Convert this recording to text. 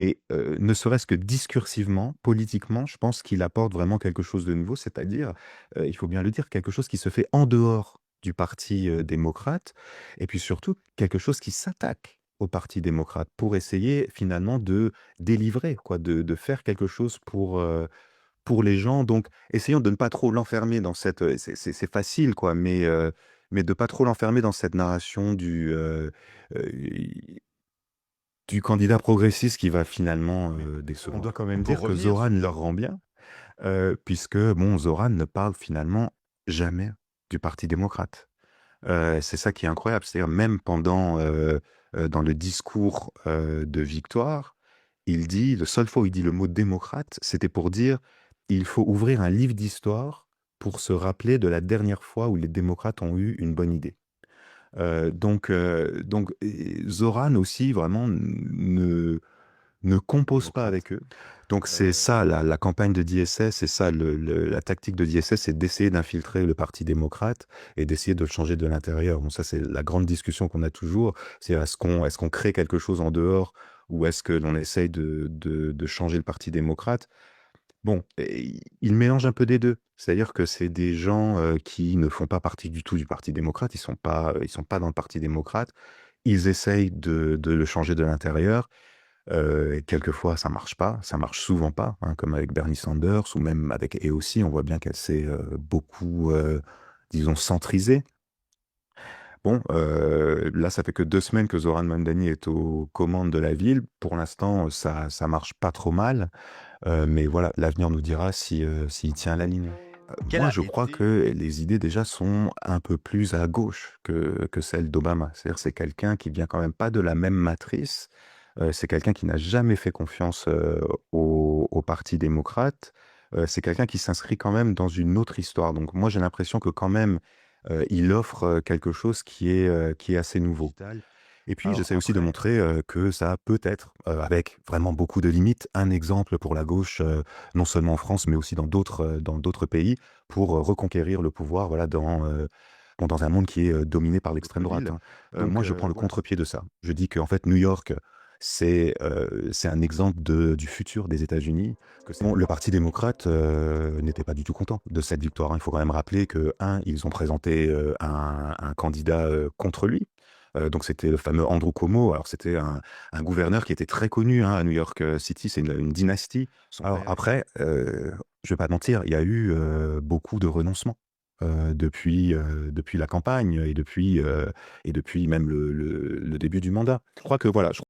Et ne serait-ce que discursivement, politiquement, je pense qu'il apporte vraiment quelque chose de nouveau, c'est-à-dire, il faut bien le dire, quelque chose qui se fait en dehors du parti, démocrate et puis surtout quelque chose qui s'attaque au parti démocrate pour essayer finalement de délivrer quoi, de faire quelque chose pour les gens. Donc essayons de ne pas trop l'enfermer dans cette, c'est facile quoi, mais de pas trop l'enfermer dans cette narration heu, du candidat progressiste qui va finalement, Oui. décevoir. On On doit quand même pour dire que revenir Zoran sur leur rend bien, puisque bon, Zoran ne parle finalement jamais du parti démocrate. C'est ça qui est incroyable, c'est-à-dire même pendant, dans le discours, de victoire, il dit le seule fois où il dit le mot démocrate, c'était pour dire: «Il faut ouvrir un livre d'histoire pour se rappeler de la dernière fois où les démocrates ont eu une bonne idée». Donc et Zoran aussi vraiment ne compose pas démocrate. avec eux. Donc c'est ça la campagne de DSS, c'est ça la tactique de DSS, c'est d'essayer d'infiltrer le parti démocrate et d'essayer de le changer de l'intérieur. Bon ça c'est la grande discussion qu'on a toujours, c'est est-ce qu'on crée quelque chose en dehors ou est-ce que l'on essaye de changer le parti démocrate? Bon, et il mélange un peu des 2. C'est-à-dire que c'est des gens, qui ne font pas partie du tout du parti démocrate, ils sont pas dans le parti démocrate. Ils essayent de le changer de l'intérieur, et quelquefois ça marche pas, ça marche souvent pas, hein, comme avec Bernie Sanders ou même avec AOC, on voit bien qu'elle s'est, beaucoup, disons centrisée. Bon, là, ça fait que 2 semaines que Zoran Mandani est aux commandes de la ville. Pour l'instant, ça marche pas trop mal, mais voilà, l'avenir nous dira si, s'il tient la ligne. Quel Moi, a je crois été que les idées déjà sont un peu plus à gauche que celles d'Obama. C'est-à-dire, c'est quelqu'un qui vient quand même pas de la même matrice. C'est quelqu'un qui n'a jamais fait confiance, au parti démocrate. C'est quelqu'un qui s'inscrit quand même dans une autre histoire. Donc moi, j'ai l'impression que quand même, il offre, quelque chose qui est assez nouveau. digital? Et puis Alors j'essaie aussi de après montrer, que ça peut être, avec vraiment beaucoup de limites, un exemple pour la gauche, non seulement en France, mais aussi dans d'autres pays, pour, reconquérir le pouvoir, voilà, bon, dans un monde qui est, dominé par l'extrême droite, Cocoville. hein. Donc Moi, je prends le voilà. contre-pied de ça. Je dis qu'en fait, New York, c'est un exemple du futur des États-Unis. Que c'est bon, le parti démocrate, n'était pas du tout content de cette victoire, hein. Il faut quand même rappeler que ils ont présenté, un candidat, contre lui. Donc c'était le fameux Andrew Cuomo. Alors c'était un gouverneur qui était très connu, hein, à New York City, c'est une dynastie. Son Alors père était après, je vais pas te mentir, il y a eu, beaucoup de renoncements, depuis la campagne et depuis même le début du mandat. Je crois que voilà,